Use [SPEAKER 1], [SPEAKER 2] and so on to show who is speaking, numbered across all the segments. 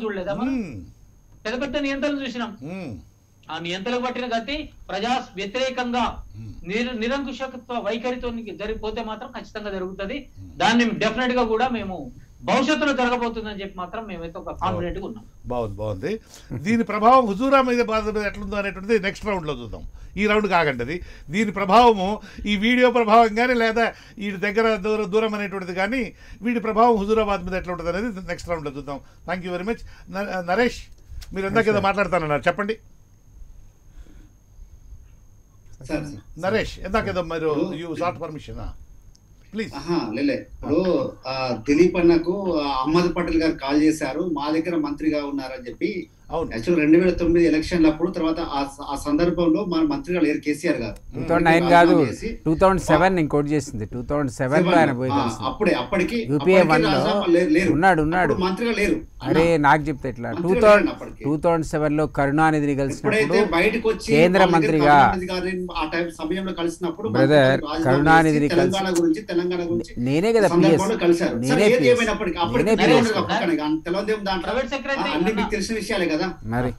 [SPEAKER 1] చూడలేదా మనం? పెద్ద పెద్ద నియంత్రణలు చూసినాం. ఆ నియంత్రణకు పట్టిన గతి ప్రజా వ్యతిరేకంగా నిరంకుశత్వ వైఖరితో జరిగిపోతే మాత్రం ఖచ్చితంగా జరుగుతుంది. దాన్ని డెఫినెట్ గా కూడా మేము భవిష్యత్తులో జరగబోతుందని చెప్పి మాత్రం మేమైతే ఒక కాన్ఫిడెంట్ గా ఉన్నాం.
[SPEAKER 2] బాగుంది. దీని ప్రభావం హుజూరా మీద బాధ మీద ఎట్లుందో అనేటువంటిది నెక్స్ట్ రౌండ్ లో చూద్దాం. ఈ రౌండ్ కాకండి. దీని ప్రభావము ఈ వీడియో ప్రభావం కానీ లేదా వీడి దగ్గర దూరం అనేటువంటిది కానీ వీడి ప్రభావం హుజూరాబాద్ మీద ఎట్లా ఉంటుంది అనేది నెక్స్ట్ రౌండ్ లో చూద్దాం. Thank you very much. Naresh, మీరు ఎందాక ఏదో మాట్లాడతానన్నారు, చెప్పండి. నరేష్, ఎందాకేదో మీరు యూ సాట్ పర్మిషన్ ప్లీజ్.
[SPEAKER 3] ఇప్పుడు దిలీప్ అన్నకు అహ్మద్ పటేల్ గారు కాల్ చేశారు, మా దగ్గర మంత్రిగా ఉన్నారని చెప్పి. యాక్చువల్ 2009 ఎలక్షన్ల అప్పుడు తర్వాత ఆ సందర్భంలో మన మంత్రిగా లేరు కేసీఆర్ గారు.
[SPEAKER 4] 2009 కాదు 2007 ఇంకోటి చేసింది. 2007 ఆయన పోయి
[SPEAKER 3] అప్పటికి
[SPEAKER 4] యూపీఏ 1 లో ఉన్నాడు
[SPEAKER 3] మంత్రిగా లేరు.
[SPEAKER 4] అరే నాకు చెప్తే ఎట్లా 2007 లో కరుణానిధిని కలిసినప్పుడు కేంద్ర మంత్రిగా
[SPEAKER 3] కలిసినప్పుడు
[SPEAKER 4] బ్రదర్ కరుణానిధిని
[SPEAKER 3] తెలంగాణ గురించి
[SPEAKER 4] నేనే కదా
[SPEAKER 3] కలిసారు. అన్ని మీకు తెలిసిన విషయాలే కదా
[SPEAKER 4] మరి,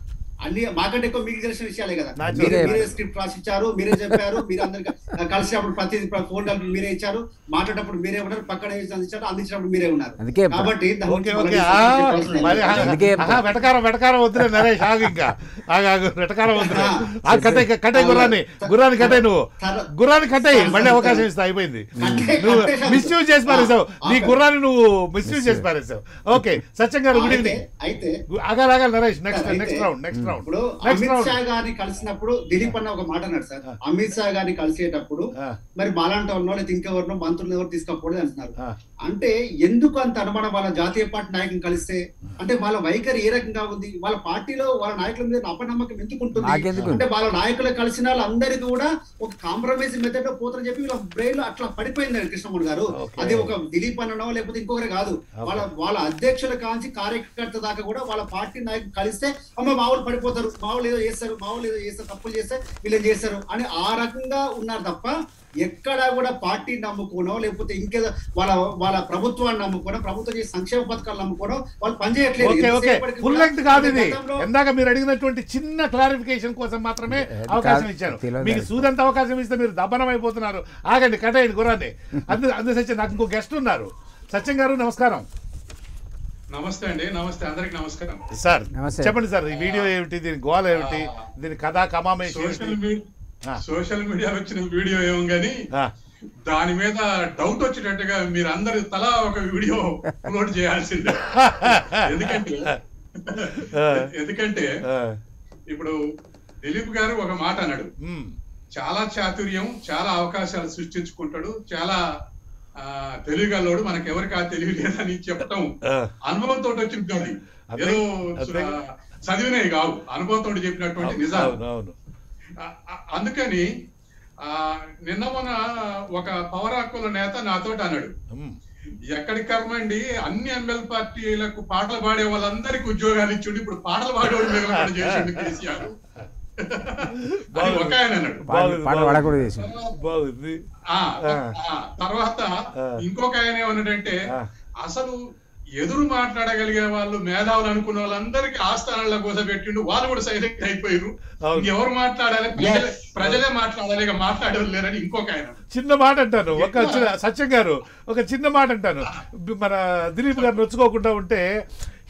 [SPEAKER 3] అన్ని మాకంటే ఎక్కువ మీకు తెలిసిన విషయాలే కదా. మీరే స్క్రిప్ట్ రాసిచ్చారు, మీరే చెప్పారు, మీరు అందరికి కలిసినప్పుడు ప్రతి ఫోన్ కాల్ మీరే ఇచ్చారు, మాట్లాడేటప్పుడు మీరే ఉన్నారు, పక్కన అందించినప్పుడు మీరే ఉన్నారు. కాబట్టి
[SPEAKER 2] వెటకారం వద్దులే నరేష్, ఆగు ఇంకా వెటకారం వద్దులే. కట్టే గుర్రాన్ని కట్టే, నువ్వు గుర్రాన్ని కట్టాయి, మళ్ళీ అవకాశం ఇస్తా. అయిపోయింది. నువ్వు మిస్యూజ్ చేసి పారేసావు, నీ గుర్రాన్ని నువ్వు మిస్యూజ్ చేసి పారేసావు. ఓకే, సత్యం గారు గుడ్ ఈవినింగ్.
[SPEAKER 3] అయితే
[SPEAKER 2] ఆగాలి నరేష్, నెక్స్ట్ రౌండ్.
[SPEAKER 3] ఇప్పుడు అమిత్ షా గారిని కలిసినప్పుడు దిలీప్ అన్న ఒక మాట అన్నాడు సార్. అమిత్ షా గారిని కలిసేటప్పుడు మరి మాలాంటి వాళ్ళనో లేదా ఇంకెవరినో మంత్రులు ఎవరు తీసుకోకూడదు అంటున్నారు. అంటే ఎందుకు అంత అనుమానం వాళ్ళ జాతీయ పార్టీ నాయకుని కలిస్తే? అంటే వాళ్ళ వైఖరి ఏ రకంగా ఉంది? వాళ్ళ పార్టీలో వాళ్ళ నాయకుల మీద అపనమ్మకం ఎందుకు ఉంటుంది? అంటే వాళ్ళ నాయకులు కలిసిన వాళ్ళందరికీ కూడా ఒక కాంప్రమైజ్ మెథడ్ లో పోతారని చెప్పి వీళ్ళ బ్రెయిన్ లో అట్లా పడిపోయింది కృష్ణమూర్తి గారు. అది ఒక దిలీప్ అన్ననో లేకపోతే ఇంకొకరే కాదు, వాళ్ళ అధ్యక్షుల కాంచి కార్యకర్త దాకా కూడా వాళ్ళ పార్టీ నాయకులు కలిస్తే అమ్మ మావులు పడిపోతారు, మావులు ఏదో చేస్తారు, తప్పులు చేస్తే వీళ్ళు చేస్తారు అని ఆ రకంగా ఉన్నారు తప్ప ఎక్కడా కూడా పార్టీ నమ్ముకోనో లేకపోతే ఇంకేదో వాళ్ళ ప్రభుత్వాన్ని నమ్ముకోనో, ప్రభుత్వం చేసే సంక్షేమ పథకాలు నమ్ముకోనో వాళ్ళు పనిచేయట్లేదు.
[SPEAKER 2] ఎందాక మీరు అడిగినటువంటి చిన్న క్లారిఫికేషన్ కోసం మాత్రమే అవకాశం ఇచ్చాను. మీకు సూర్యంత అవకాశం ఇస్తే మీరు దబ్బనం అయిపోతున్నారు. ఆగండి, కట్టేయండి గుర్రాన్ని. అందు సత్యం, నాకు ఇంకో గెస్ట్ ఉన్నారు. సత్యం గారు నమస్కారం.
[SPEAKER 5] నమస్తే అండి. నమస్తే, అందరికి నమస్కారం
[SPEAKER 2] సార్. చెప్పండి సార్, ఈ వీడియో ఏమిటి, దీని గోల్ ఏమిటి, దీని కథా కమామే?
[SPEAKER 5] సోషల్ మీడియాలో వచ్చిన వీడియో ఏమో గానీ దాని మీద డౌట్ వచ్చేటట్టుగా మీరు అందరు తలా ఒక వీడియో అప్లోడ్ చేయాల్సిందే. ఎందుకంటే ఇప్పుడు దిలీప్ గారు ఒక మాట అన్నాడు, చాలా చాతుర్యం, చాలా అవకాశాలు సృష్టించుకుంటాడు, చాలా తెలివిగలోడు, మనకు ఎవరికి ఆ తెలివి లేదని చెప్పటం అనుభవంతో వచ్చిన ఏదో చదివినే కావు, అనుభవంతో చెప్పినటువంటి నిజాలు. అందుకని నిన్న మొన్న ఒక పవర్ హక్కుల నేత నాతో అన్నాడు, ఎక్కడి కర్మండి అన్ని ఎమ్మెల్యే పార్టీలకు పాటలు పాడే వాళ్ళందరికీ ఉద్యోగాలు ఇచ్చిండు, ఇప్పుడు పాటలు పాడేవాడు మిగతా చేసిండు కేసీఆర్. ఒక ఆయన అన్నాడు. తర్వాత ఇంకొక ఆయన ఏమన్నాడంటే, అసలు ఎదురు మాట్లాడగలిగే వాళ్ళు మేధావులు అనుకున్న వాళ్ళందరికీ ఆస్థానాల్లో కోసం పెట్టిండు, వాళ్ళు కూడా సైలెంట్ అయిపోయారు, ఎవరు మాట్లాడాలి, ప్రజలే మాట్లాడాలి, ఇక మాట్లాడేవాళ్ళు లేరని ఇంకొక ఆయన.
[SPEAKER 2] చిన్న మాట అంటాను, ఒక సత్యం గారు ఒక చిన్న మాట అంటాను. మన దిలీప్ గారు నొచ్చుకోకుండా ఉంటే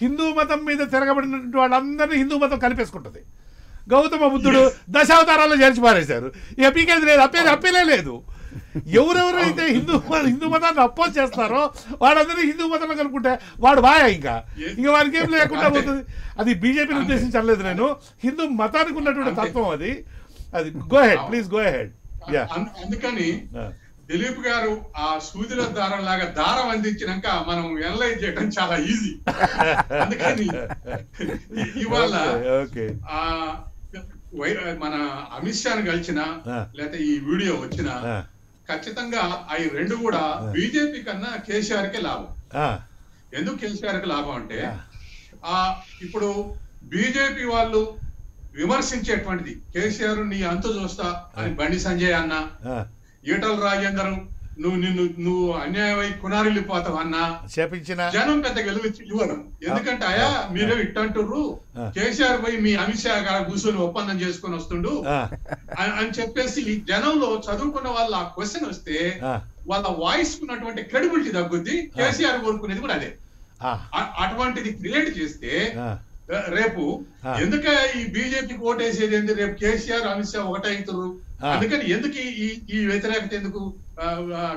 [SPEAKER 2] హిందూ మతం మీద తిరగబడినటువంటి వాళ్ళందరినీ హిందూ మతం కలిపేసుకుంటుంది. గౌతమ బుద్ధుడు దశావతారాల్లో చేర్చి పారేశారు. ఇక పీకేది లేదు, అప్పేలే లేదు. ఎవరెవరైతే హిందూ మతాన్ని అపోజ్ చేస్తారో వాళ్ళందరూ హిందూ మతంలో కనుక్కుంటే వాడు బాయా, ఇంకా వారికి ఏం లేకుండా పోతుంది. అది బీజేపీని ఉద్దేశించి అనలేదు నేను, హిందూ మతానికి ఉన్నటువంటి తత్వం అది. Go head, please go head.
[SPEAKER 5] అందుకని దిలీప్ గారు ఆ సూదిల దారం లాగా దారం అందించినాక మనం ఎనలైజ్ చేయడం చాలా ఈజీ. అందుకని ఇవాళ మన అమిత్ షాను కలిసిన లేకపోతే ఈ వీడియో వచ్చిన ఖచ్చితంగా అవి రెండు కూడా బీజేపీ కన్నా కేసీఆర్ కే లాభం. ఎందుకు కేసీఆర్ కి లాభం అంటే ఇప్పుడు బీజేపీ వాళ్ళు విమర్శించేటువంటిది కేసీఆర్ నీ అంతు చూస్తా అని బండి సంజయ్ అన్న, ఈటల రాజేందర్ నువ్వు అన్యాయమై కునారిల్లిపోతావు అన్నా
[SPEAKER 2] చేపించిన
[SPEAKER 5] జనం పెద్ద గెలిచి ఇవ్వరు. ఎందుకంటే అయ్యా మీరే ఇట్టంటుర్రు, కేసీఆర్ పోయి మీ అమిత్ షా గారు కూర్చొని ఒప్పందం చేసుకొని వస్తుండు అని చెప్పేసి జనంలో చదువుకున్న వాళ్ళ ఆ క్వశ్చన్ వస్తే వాళ్ళ వాయిస్ ఉన్నటువంటి క్రెడిబిలిటీ తగ్గుద్ది. కేసీఆర్ కోరుకునేది కూడా అదే. అటువంటిది క్రియేట్ చేస్తే రేపు ఎందుక ఈ బీజేపీకి ఓటేసేది ఏంది, రేపు కేసీఆర్ అమిత్ షా ఒకటైతురు. అందుకని ఎందుకు ఈ వ్యతిరేకత, ఎందుకు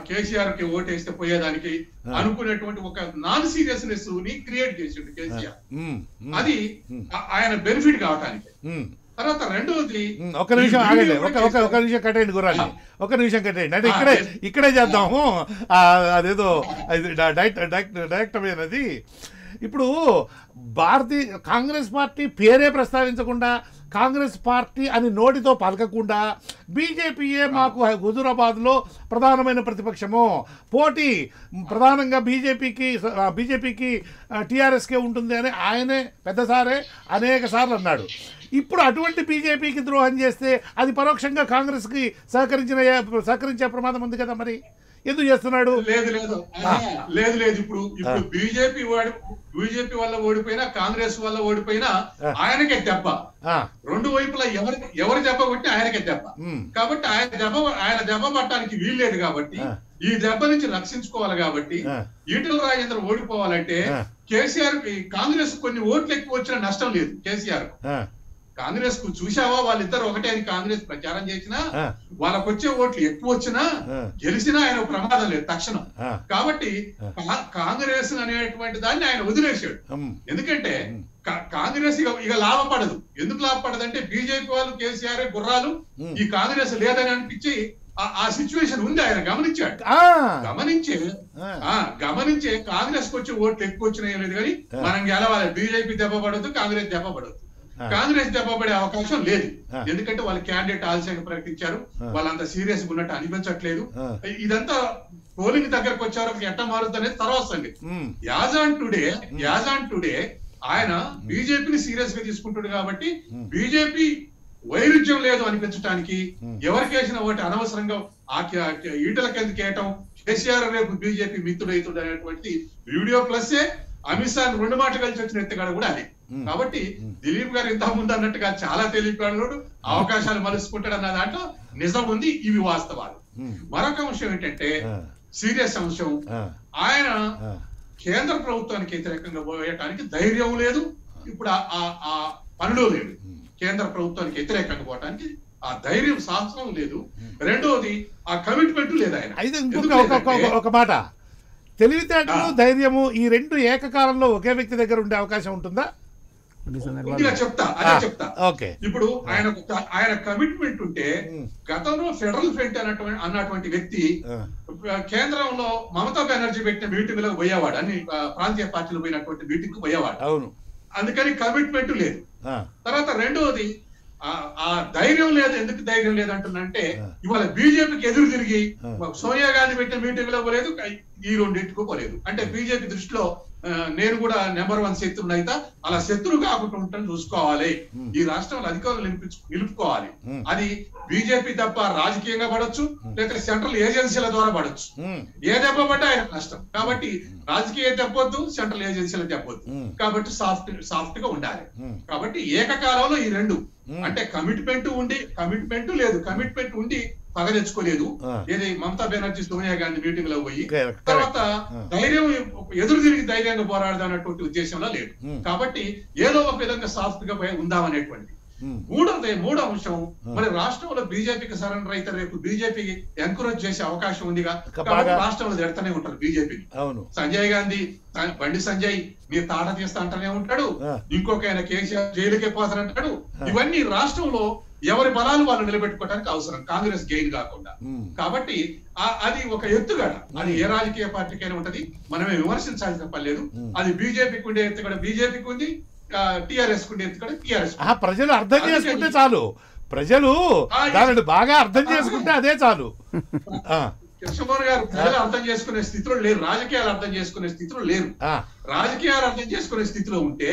[SPEAKER 5] కేసీఆర్ కి ఓటేస్తే పోయేదానికి అనుకునేటువంటి ఒక నాన్ సీరియస్నెస్ ని క్రియేట్ చేసిండు కేసీఆర్. అది ఆయన బెనిఫిట్ కావటానికి. తర్వాత రెండవది,
[SPEAKER 2] ఒక నిమిషం ఆగండి, ఒక నిమిషం కట్టేయండి గుర్రాన్ని, ఒక నిమిషం కట్టేయండి. అంటే ఇక్కడే చేద్దాము. అదేదో డైరెక్ట్ అనేది ఇప్పుడు కాంగ్రెస్ పార్టీ పేరే ప్రస్తావించకుండా, కాంగ్రెస్ పార్టీ అని నోటితో పలకకుండా బీజేపీయే మాకు హుజూరాబాద్లో ప్రధానమైన ప్రతిపక్షము, పోటీ ప్రధానంగా బీజేపీకి టీఆర్ఎస్కే ఉంటుంది అని ఆయనే పెద్దసారే అనేక సార్లు అన్నాడు. ఇప్పుడు అటువంటి బీజేపీకి ద్రోహం చేస్తే అది పరోక్షంగా కాంగ్రెస్కి సహకరించే ప్రమాదం ఉంది కదా, మరి ఎందుకు చేస్తున్నాడు?
[SPEAKER 5] లేదు ఇప్పుడు బీజేపీ వల్ల ఓడిపోయినా కాంగ్రెస్ వల్ల ఓడిపోయినా ఆయనకే దెబ్బ. రెండు వైపులా ఎవరు దెబ్బ కొట్టి ఆయనకే దెబ్బ. కాబట్టి ఆయన దెబ్బ పట్టడానికి వీల్లేదు. కాబట్టి ఈ దెబ్బ నుంచి రక్షించుకోవాలి. కాబట్టి ఈటెల రాజేందర్ ఓడిపోవాలంటే కేసీఆర్ కాంగ్రెస్ కొన్ని ఓట్లు ఎక్కువ వచ్చినా నష్టం లేదు. కేసీఆర్ కాంగ్రెస్ కు చూసావా, వాళ్ళిద్దరు ఒకటే అని కాంగ్రెస్ ప్రచారం చేసినా వాళ్ళకు వచ్చే ఓట్లు ఎక్కువ వచ్చినా గెలిచినా ఆయన ప్రమాదం లేదు తక్షణం. కాబట్టి కాంగ్రెస్ అనేటువంటి దాన్ని ఆయన వదిలేశాడు. ఎందుకంటే కాంగ్రెస్ ఇక లాభపడదు. ఎందుకు లాభపడదు అంటే బీజేపీ వాళ్ళు కేసీఆర్ గుర్రాలు, ఈ కాంగ్రెస్ లేదని అనిపించి ఆ సిచ్యువేషన్ ఉంది. ఆయన గమనించాడు. గమనించే కాంగ్రెస్ కు వచ్చే ఓట్లు ఎక్కువ వచ్చినాయి లేదు కానీ మనం గెలవాలి. బీజేపీ దెబ్బ పడద్దు, కాంగ్రెస్ దెబ్బ పడద్దు. కాంగ్రెస్ దెబ్బపడే అవకాశం లేదు. ఎందుకంటే వాళ్ళ క్యాండిడేట్ ఆలస్యంగా ప్రకటించారు, వాళ్ళంత సీరియస్ గా ఉన్నట్టు అనిపించట్లేదు. ఇదంతా పోలింగ్ దగ్గరకు వచ్చారు, ఎట్ట మారుతుంది అనేది తర్వాత సంగతి. యాజ్ ఆన్ టుడే ఆయన బీజేపీని సీరియస్ గా తీసుకుంటాడు. కాబట్టి బీజేపీ వైరుధ్యం లేదు అనిపించడానికి ఎవరికేసిన ఒకటి అనవసరంగా ఈటల కిందకి వేయటం, కేసీఆర్ రేపు బీజేపీ మిత్రుడైతుంది అనేటువంటి వీడియో ప్లస్ అమిత్ షా రెండు మాటలు కలిసి వచ్చిన ఎత్తుగాడు కూడా అది. కాబట్టి దిలీప్ గారు ఇంత ముందు అన్నట్టుగా చాలా తెలియదు, అవకాశాలు మలుసుకుంటాడు అన్న దాంట్లో నిజం ఉంది. ఇవి వాస్తవాలు. మరొక అంశం ఏంటంటే సీరియస్ అంశం, ఆయన కేంద్ర ప్రభుత్వానికి వ్యతిరేకంగా పోయటానికి ధైర్యం లేదు. ఇప్పుడు ఆ పనులు లేదు. కేంద్ర ప్రభుత్వానికి వ్యతిరేకంగా పోవటానికి ఆ ధైర్యం, సాహసం లేదు. రెండోది ఆ కమిట్మెంట్ లేదు ఆయన.
[SPEAKER 2] ఒక మాట, తెలివితేటలు ధైర్యము ఈ రెండు ఏకకాలంలో ఒకే వ్యక్తి దగ్గర ఉండే అవకాశం ఉంటుందా?
[SPEAKER 5] చెప్తా. ఇప్పుడు ఆయన కమిట్మెంట్ ఉంటే, గతంలో ఫెడరల్ ఫ్రంట్ అన్నటువంటి వ్యక్తి కేంద్రంలో మమతా బెనర్జీ పెట్టిన మీటింగ్ లో పోయేవాడు, అన్ని ప్రాంతీయ పార్టీలు పోయినటువంటి మీటింగ్ కు పోయేవాడు.
[SPEAKER 2] అవును,
[SPEAKER 5] అందుకని కమిట్మెంట్ లేదు. తర్వాత రెండోది ఆ ధైర్యం లేదు. ఎందుకు ధైర్యం లేదంటున్నంటే ఇవాళ బీజేపీకి ఎదురు తిరిగి సోనియా గాంధీ పెట్టిన మీటింగ్ లో పోలేదు, ఈ రెండింటికి పోలేదు. అంటే బీజేపీ దృష్టిలో నేను కూడా నెంబర్ 1 శత్రువుని అయితే అలా శత్రువు కాకుండా ఉంటాను చూసుకోవాలి. ఈ రాష్ట్రంలో అధికారులు నిలుపుకోవాలి. అది బీజేపీ తప్ప రాజకీయంగా పడవచ్చు, లేకపోతే సెంట్రల్ ఏజెన్సీల ద్వారా పడవచ్చు. ఏ దెబ్బ పడ్డా ఆయన కష్టం. కాబట్టి రాజకీయ దెబ్బొద్దు, సెంట్రల్ ఏజెన్సీల దెబ్బొద్దు. కాబట్టి సాఫ్ట్ గా ఉండాలి. కాబట్టి ఏకకాలంలో ఈ రెండు, అంటే కమిట్మెంట్ లేదు, కమిట్మెంట్ ఉండి పగ తెచ్చుకోలేదు. ఏది మమతా బెనర్జీ సోనియా గాంధీ మీటింగ్ లో పోయి, తర్వాత ధైర్యం ఎదురు తిరిగి ధైర్యంగా పోరాడదన్నటువంటి ఉద్దేశంలో లేదు. కాబట్టి ఏదో ఒక విధంగా సాఫ్ట్ గా ఉందామనేటువంటి మూడో అంశం, మరి రాష్ట్రంలో బీజేపీకి సరెండర్ అయితే రేపు బీజేపీకి ఎంకరేజ్ చేసే అవకాశం ఉందిగా. కాబట్టి రాష్ట్రంలో జరుగుతూనే ఉంటారు బీజేపీకి. సంజయ్ గాంధీ, బండి సంజయ్ మీరు తాట తీస్తా అంటూనే ఉంటాడు, ఇంకొక ఆయన కేసీఆర్ జైలుకే పోతారంటాడు. ఇవన్నీ రాష్ట్రంలో ఎవరి బలాలు వాళ్ళు నిలబెట్టుకోవడానికి అవసరం, కాంగ్రెస్ గెయిన్ కాకుండా. కాబట్టి అది ఒక ఎత్తుగడ. అది ఏ రాజకీయ పార్టీకైనా ఉంటది, మనమే విమర్శించాల్సిన పని లేదు. అది బీజేపీకి ఉండే ఎత్తుగడ బీజేపీకి ఉంది, టిఆర్ఎస్ కుండే ఎత్తుగడ టిఆర్ఎస్.
[SPEAKER 2] ప్రజలు అర్థం చేసుకుంటే చాలు, ప్రజలు దానిని బాగా అర్థం చేసుకుంటే అదే చాలు.
[SPEAKER 5] కృష్ణమోహన్ గారు, ప్రజలు అర్థం చేసుకునే స్థితిలో లేరు, రాజకీయాలు అర్థం చేసుకునే స్థితిలో లేరు. రాజకీయాలు అర్థం చేసుకునే స్థితిలో ఉంటే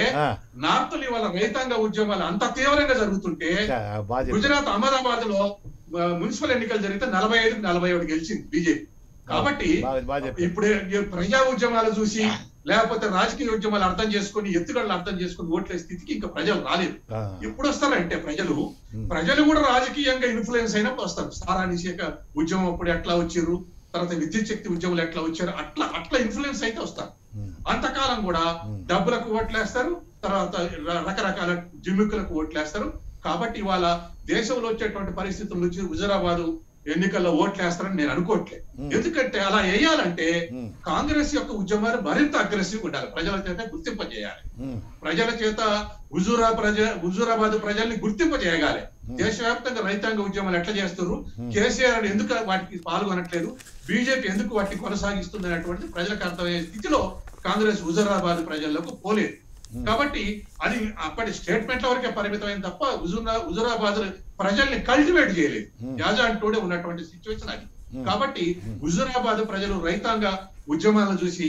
[SPEAKER 5] నార్త్ వాళ్ళ రైతాంగ ఉద్యమాలు అంత తీవ్రంగా జరుగుతుంటే, గుజరాత్ అహ్మదాబాద్ లో మున్సిపల్ ఎన్నికలు జరిగితే 45-47 గెలిచింది బీజేపీ. కాబట్టి ఇప్పుడు ప్రజా ఉద్యమాలు చూసి లేకపోతే రాజకీయ ఉద్యమాలు అర్థం చేసుకుని ఎత్తుగడలు అర్థం చేసుకుని ఓట్లే స్థితికి ఇంకా ప్రజలు రాలేదు. ఎప్పుడు వస్తారంటే ప్రజలు కూడా రాజకీయంగా ఇన్ఫ్లుయెన్స్ అయినప్పుడు వస్తారు. సారానిషేక ఉద్యమం అప్పుడు ఎట్లా వచ్చారు, తర్వాత విద్యుత్ శక్తి ఉద్యమాలు ఎట్లా వచ్చారు, అట్లా ఇన్ఫ్లుయెన్స్ అయితే వస్తారు. అంతకాలం కూడా డబ్బులకు ఓట్లేస్తారు, తర్వాత రకరకాల జిమ్మిక్కులకు ఓట్లేస్తారు. కాబట్టి ఇవాళ దేశంలో వచ్చేటువంటి పరిస్థితుల నుంచి హుజూరాబాద్ ఎన్నికల్లో ఓట్లేస్తారని నేను అనుకోవట్లేదు. ఎందుకంటే అలా వేయాలంటే కాంగ్రెస్ యొక్క ఉద్యమాలు మరింత అగ్రెసివ్ ఉండాలి, ప్రజల చేత గుర్తింపజేయాలి, ప్రజల చేత హుజూరాబాద్ ప్రజల్ని గుర్తింపజేయగాలి. దేశవ్యాప్తంగా రైతాంగ ఉద్యమాలు ఎట్లా చేస్తున్నారు, కేసీఆర్ ఎందుకు వాటికి పాల్గొనట్లేదు, బీజేపీ ఎందుకు వాటిని కొనసాగిస్తుంది అనేటువంటిది ప్రజలకు అర్థమయ్యే స్థితిలో కాంగ్రెస్ హుజూరాబాద్ ప్రజలకు పోలేదు. కాబట్టి అది అప్పటి స్టేట్మెంట్ల వరకే పరిమితమైన తప్ప హుజూరాబాద్ ప్రజల్ని కల్టివేట్ చేయలేదు. యాజాంటోడే ఉన్నటువంటి సిచ్యువేషన్ అది. కాబట్టి హుజూరాబాద్ ప్రజలు రైతాంగ ఉద్యమాలను చూసి,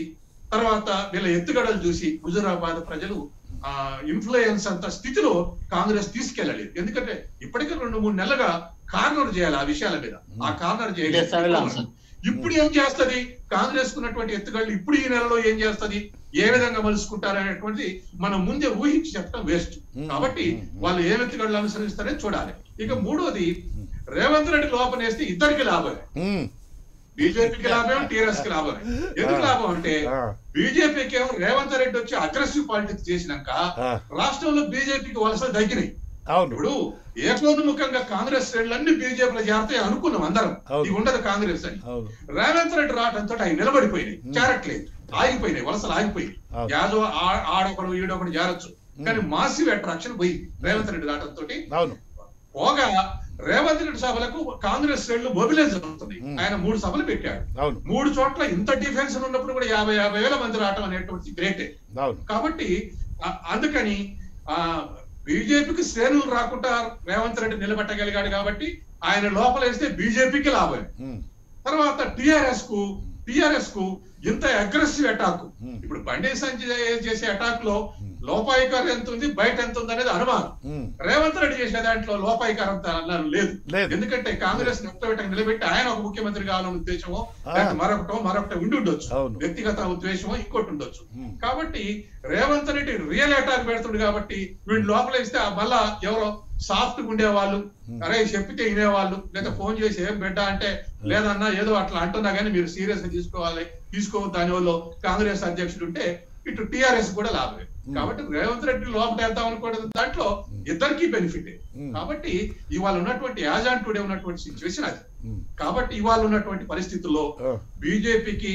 [SPEAKER 5] తర్వాత వీళ్ళ ఎత్తుగడలు చూసి హుజూరాబాద్ ప్రజలు ఇన్ఫ్లుయెన్స్ అంత స్థితిలో కాంగ్రెస్ తీసుకెళ్ళలేదు. ఎందుకంటే ఇప్పటికే 2-3 నెలలుగా కార్నర్ చేయాలి ఆ విషయాల మీద. ఆ కార్నర్ చేయలేదు. ఇప్పుడు ఏం చేస్తుంది కాంగ్రెస్ కున్నటువంటి ఎత్తుగడలు, ఇప్పుడు ఈ నెలలో ఏం చేస్తుంది, ఏ విధంగా మలుసుకుంటారు అనేటువంటి మనం ముందే ఊహించి చెప్పడం వేస్ట్. కాబట్టి వాళ్ళు ఏ ఎత్తుగడలు అనుసరిస్తారని చూడాలి. ఇక మూడోది, రేవంత్ రెడ్డి లోపనేస్తే ఇద్దరికి లాభమే, బీజేపీకి లాభం, టీఆర్ఎస్ కి లాభమే. ఎందుకు లాభం అంటే బీజేపీకి ఏమో రేవంత్ రెడ్డి వచ్చి అగ్రెసివ్ పాలిటిక్స్ చేసినాక రాష్ట్రంలో బీజేపీకి వలసలు తగ్గినాయి. ఇప్పుడు ఏకోన్ముఖంగా కాంగ్రెస్ శ్రేణులన్నీ బీజేపీలో చేరతాయి అనుకున్నాం అందరం, ఇది ఉండదు కాంగ్రెస్ అని. రేవంత్ రెడ్డి రావడంతో అవి నిలబడిపోయినాయి, చేరట్లేదు, ఆగిపోయినాయి, వలసలు ఆగిపోయి. యాదో ఆడొకడు ఈడొకడు చేరొచ్చు, కానీ మాసివ్ అట్రాక్షన్ పోయి రేవంత్ రెడ్డి రావడంతో పోగా రేవంత్ రెడ్డి సభలకు కాంగ్రెస్ శ్రేణులు మొబిలైజ్ అవుతున్నాయి. ఆయన 3 సభలు పెట్టాడు. 3 చోట్ల ఇంత డిఫెన్స్ ఉన్నప్పుడు కూడా 50,000 వేల మంది రావడం అనేటువంటి గ్రేటే. కాబట్టి అందుకని బీజేపీకి శ్రేణులు రాకుండా రేవంత్ రెడ్డి నిలబెట్టగలిగాడు. కాబట్టి ఆయన లోపలేస్తే బీజేపీకి లాభం. తర్వాత టిఆర్ఎస్ కు ఇంత అగ్రెసివ్ అటాక్, ఇప్పుడు బండి సంజయ్ చేసే అటాక్ లో లోపాయికారం ఎంత ఉంది, బయట ఎంత ఉంది అనేది అనుమానం. రేవంత్ రెడ్డి చేసే దాంట్లో లోపాయికారం లేదు. ఎందుకంటే కాంగ్రెస్ నిలబెట్టి ఆయన ఒక ముఖ్యమంత్రి కావాలనే ఉద్దేశమో, మరొకటి ఉండి ఉండొచ్చు, వ్యక్తిగత ఉద్దేశమో ఇంకోటి ఉండొచ్చు. కాబట్టి రేవంత్ రెడ్డి రియల్ అటాక్ పెడుతుంది. కాబట్టి వీళ్ళు లోపలేస్తే మళ్ళా ఎవరో సాఫ్ట్ గా ఉండేవాళ్ళు, అరే చెప్పితే వినేవాళ్ళు, లేదా ఫోన్ చేసి ఏం బిడ్డ అంటే లేదన్నా ఏదో అట్లా అంటున్నా కానీ మీరు సీరియస్ గా తీసుకోవద్దు దాని వల్ల కాంగ్రెస్ అధ్యక్షుడు ఉంటే ఇటు టిఆర్ఎస్ కూడా లాభమే. కాబట్టి రేవంత్ రెడ్డి లోపల వెళ్తాం అనుకోవడం దాంట్లో ఇద్దరికి బెనిఫిట్. కాబట్టి ఇవాళ ఉన్నటువంటి యాజాంటుడే ఉన్నటువంటి సిచ్యువేషన్ అది. కాబట్టి ఇవాళ ఉన్నటువంటి పరిస్థితుల్లో బీజేపీకి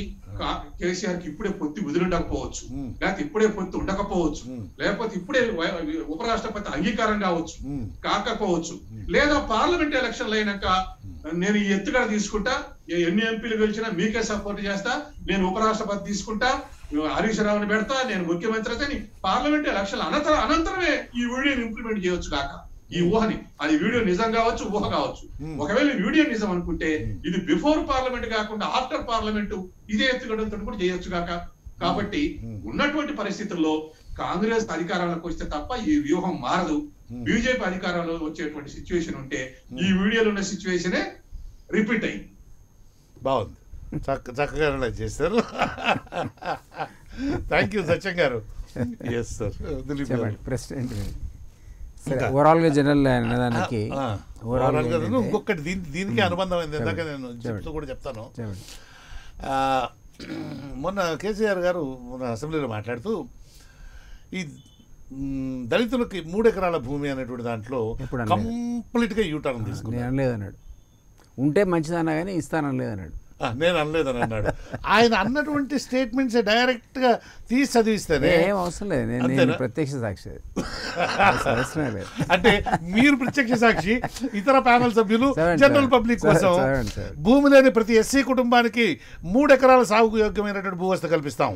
[SPEAKER 5] కేసీఆర్ కి ఇప్పుడే పొత్తి వదిలిండకపోవచ్చు, లేకపోతే ఇప్పుడే పొత్తు ఉండకపోవచ్చు, లేకపోతే ఇప్పుడే ఉపరాష్ట్రపతి అంగీకారం కాకపోవచ్చు, లేదా పార్లమెంట్ ఎలక్షన్లు అయినాక నేను ఈ ఎత్తుగడ తీసుకుంటా, ఎన్ని ఎంపీలు గెలిచినా మీకే సపోర్ట్ చేస్తా, నేను ఉపరాష్ట్రపతి తీసుకుంటా, హరీష్ రావుని పెడతా, నేను ముఖ్యమంత్రి అని పార్లమెంట్ ఎలక్షన్ అనంతరమే ఈ వీడియోని ఇంప్లిమెంట్ చేయొచ్చు కాక, ఈ ఊహని, అది వీడియో నిజం కావచ్చు, ఊహ కావచ్చు. ఒకవేళ వీడియో నిజం అనుకుంటే ఇది బిఫోర్ పార్లమెంట్ కాకుండా ఆఫ్టర్ పార్లమెంట్ ఇదే ఎత్తుగడంతో కూడా చేయొచ్చు కాక. కాబట్టి ఉన్నటువంటి పరిస్థితుల్లో కాంగ్రెస్ అధికారంలోకి వస్తే తప్ప ఈ వ్యూహం మారదు. బీజేపీ అధికారంలో వచ్చేటువంటి సిచ్యువేషన్ ఉంటే ఈ వీడియోలో ఉన్న సిచ్యువేషనే రిపీట్ అయింది.
[SPEAKER 2] బాగుంది, చక్కగా చేశారు. థ్యాంక్ యూ సత్యం గారు. ఎస్ సార్,
[SPEAKER 4] ప్రెసిడెంట్ ఓవరాల్ గా జనరల్ దానికి
[SPEAKER 2] ఇంకొకటి దీనికి అనుబంధం అయింది. ఇందాక నేను చెప్తూ కూడా చెప్తాను. మొన్న కేసీఆర్ గారు మొన్న అసెంబ్లీలో మాట్లాడుతూ ఈ దళితులకి 3 ఎకరాల భూమి అనేటువంటి దాంట్లో కంప్లీట్ గా యూటర్న్ తీసుకున్నాను
[SPEAKER 4] లేదన్నాడు. ఉంటే మంచిదన్నా కానీ ఇస్తానని లేదన్నాడు.
[SPEAKER 2] నేను అనలేదని అన్నాడు. ఆయన అన్నటువంటి స్టేట్మెంట్స్ డైరెక్ట్ గా తీసి చదివిస్తేనే
[SPEAKER 4] ఏం అవసరం లేదు, నేను ప్రత్యక్ష సాక్షి.
[SPEAKER 2] అంటే మీరు ప్రత్యక్ష సాక్షి, ఇతర ప్యానల్ సభ్యులు జనరల్ పబ్లిక్ కోసం భూమి లేని ప్రతి ఎస్సీ కుటుంబానికి 3 ఎకరాల సాగుకు యోగ్యమైనటువంటి భూవస్థ కల్పిస్తాం.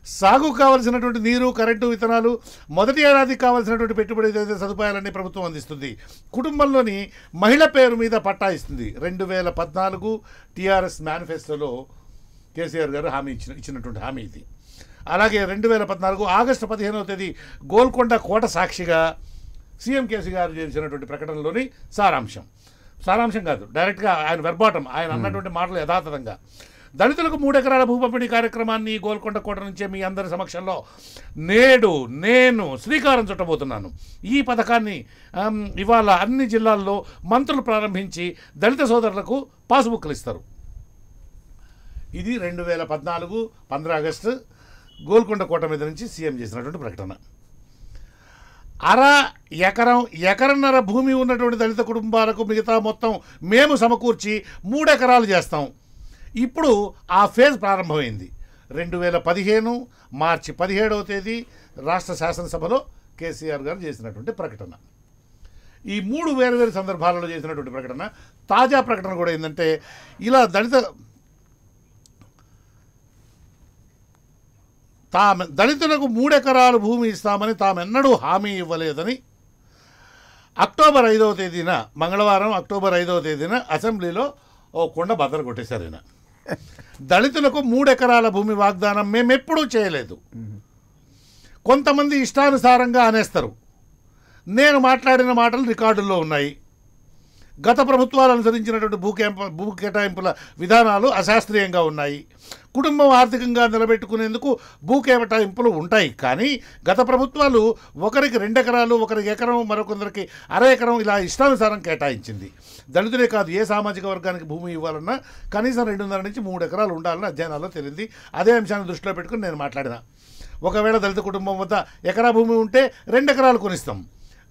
[SPEAKER 2] సాగు కావలసినటువంటి నీరు, కరెంటు, విత్తనాలు, మొదటి ఏడాదికి కావాల్సినటువంటి పెట్టుబడి సదుపాయాలన్నీ ప్రభుత్వం అందిస్తుంది. కుటుంబంలోని మహిళ పేరు మీద పట్టా ఇస్తుంది. 2014 టీఆర్ఎస్ మేనిఫెస్టోలో కేసీఆర్ గారు ఇచ్చినటువంటి హామీ ఇది. అలాగే 2014 ఆగస్టు 15వ తేదీ గోల్కొండ కోట సాక్షిగా సీఎం కేసీఆర్ చేసినటువంటి ప్రకటనలోని సారాంశం కాదు, డైరెక్ట్గా ఆయన వెర్బాటం ఆయన అన్నటువంటి మాటలు యథాతథంగా దళితులకు 3 ఎకరాల భూ పంపిణీ కార్యక్రమాన్ని గోల్కొండ కోట నుంచే మీ అందరి సమక్షంలో నేడు నేను శ్రీకారం చుట్టబోతున్నాను. ఈ పథకాన్ని ఇవాళ అన్ని జిల్లాల్లో మంత్రులు ప్రారంభించి దళిత సోదరులకు పాస్బుక్లు ఇస్తారు. ఇది 2014 15 ఆగస్టు గోల్కొండ కోట మీద నుంచి సీఎం చేసినటువంటి ప్రకటన. ఎకరన్నర భూమి ఉన్నటువంటి దళిత కుటుంబాలకు మిగతా మొత్తం మేము సమకూర్చి 3 ఎకరాలు చేస్తాం. ఇప్పుడు ఆ ఫేజ్ ప్రారంభమైంది. 2015 మార్చి 17వ తేదీ రాష్ట్ర శాసనసభలో కేసీఆర్ గారు చేసినటువంటి ప్రకటన. ఈ 3 వేరు సందర్భాలలో చేసినటువంటి ప్రకటన. తాజా ప్రకటన కూడా ఏంటంటే ఇలా దళితులకు 3 ఎకరాలు భూమి ఇస్తామని తామెన్నడూ హామీ ఇవ్వలేదని అక్టోబర్ 5వ తేదీన మంగళవారం అక్టోబర్ 5వ తేదీన అసెంబ్లీలో ఓ కొండ బద్దలు కొట్టేశారు. ఈయన దళితులకు 3 ఎకరాల భూమి వాగ్దానం మేమెప్పుడూ చేయలేదు. కొంతమంది ఇష్టానుసారంగా అనేస్తారు. నేను మాట్లాడిన మాటలు రికార్డుల్లో ఉన్నాయి. గత ప్రభుత్వాలు అనుసరించినటువంటి భూ కేటాయింపుల విధానాలు అశాస్త్రీయంగా ఉన్నాయి. కుటుంబం ఆర్థికంగా నిలబెట్టుకునేందుకు భూ కేటాయింపులు ఉంటాయి. కానీ గత ప్రభుత్వాలు ఒకరికి 2 ఎకరాలు, ఒకరికి ఎకరం, మరొకరికి అర ఎకరం ఇలా ఇష్టానుసారం కేటాయించింది. దళితులే కాదు, ఏ సామాజిక వర్గానికి భూమి ఇవ్వాలన్నా కనీసం 2.5 నుంచి 3 ఎకరాలు ఉండాలని అధ్యయనాల్లో తెలిసింది. అదే అంశాన్ని దృష్టిలో పెట్టుకుని నేను మాట్లాడిన. ఒకవేళ దళిత కుటుంబం వద్ద ఎకరా భూమి ఉంటే 2 ఎకరాలు కొనిస్తాం,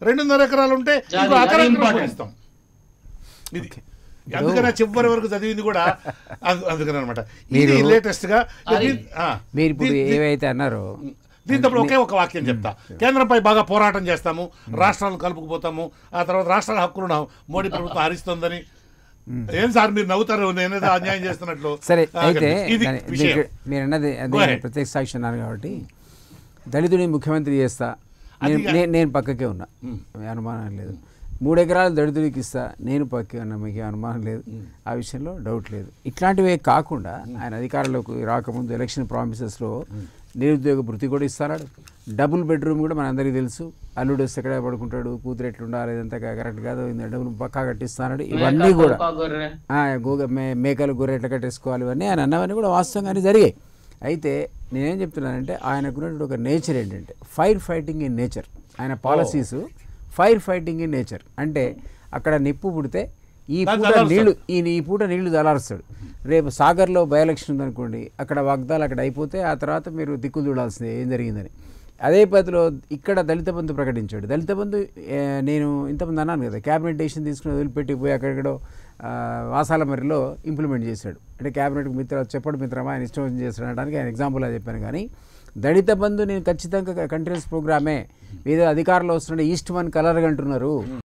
[SPEAKER 2] 2.5 ఎకరాలు ఉంటే అకరం కొనిస్తాం. ఇది అందుకనే చివరి వరకు చదివింది కూడా అందుకని అనమాట. ఇది లేటెస్ట్ గా
[SPEAKER 4] మీరు ఇప్పుడు ఏవైతే అన్నారో
[SPEAKER 2] దీంతో ఒకే ఒక వాక్యం చెప్తా. కేంద్రంపై బాగా పోరాటం చేస్తాము, రాష్ట్రాలను కలుపుకుపోతాము, ఆ తర్వాత రాష్ట్రాల హక్కులను మోడీ ప్రభుత్వం హరిస్తుందని. ఏం సార్ మీరు నవ్వుతారు, నేనేదో అన్యాయం చేస్తున్నట్లు.
[SPEAKER 4] సరే, అయితే మీరు అన్నది అదే ప్రత్యక్ష సాక్షి అన్నారు కాబట్టి దళితుడిని ముఖ్యమంత్రి చేస్తా, నేను పక్కకే ఉన్నా, అనుమానం లేదు. 3 ఎకరాలు దళితుడికి ఇస్తా, నేను పక్కకే ఉన్నా, మీకు అనుమానం లేదు, ఆ విషయంలో డౌట్ లేదు. ఇట్లాంటివే కాకుండా ఆయన అధికారంలోకి రాకముందు ఎలక్షన్ ప్రామిసెస్లో నిరుద్యోగ భృతి కూడా ఇస్తాడు, డబుల్ బెడ్రూమ్ కూడా మనందరికీ తెలుసు, అల్లుడు వస్తే ఎక్కడ పడుకుంటాడు, కూతురు ఎట్లుండాలి, ఇదంతా కరెక్ట్ కాదు, డబ్బులు పక్కా కట్టిస్తాడు, ఇవన్నీ కూడా మేకలు గొర్రె ఎట్లా కట్టేసుకోవాలి, ఇవన్నీ ఆయన అన్నవన్నీ కూడా వాస్తవంగానే జరిగాయి. అయితే నేనేం చెప్తున్నానంటే ఆయనకున్నటువంటి ఒక నేచర్ ఏంటంటే ఫైర్ ఫైటింగ్ ఇన్ నేచర్. ఆయన policies fire fighting in nature అంటే అక్కడ నిప్పు పుడితే ఈ పూట నీళ్లు దలారుస్తాడు. రేపు సాగర్లో బై ఎలక్షన్ ఉందనుకోండి, అక్కడ వాగ్దాలు అక్కడ అయిపోతే ఆ తర్వాత మీరు దిక్కులు చూడాల్సిందే ఏం జరిగిందని. అదే పద్ధతిలో ఇక్కడ దళిత బంధు ప్రకటించాడు. దళిత బంధు నేను ఇంతమంది అన్నాను కదా, క్యాబినెట్ డెసిషన్ తీసుకుని వదిలిపెట్టి పోయి అక్కడెక్కడో వాసాల మరిలో ఇంప్లిమెంట్ చేశాడు. అంటే క్యాబినెట్కి చెప్పడు మిత్రమా ఆయన ఇష్టం చేస్తాడు అనడానికి ఆయన ఎగ్జాంపుల్ అది చెప్పాను. కానీ దళిత బంధు నేను ఖచ్చితంగా కంటిన్యూస్ ప్రోగ్రామే, ఏదో అధికారంలో వస్తుంటే ఈస్ట్ వన్ కలర్గా అంటున్నారు.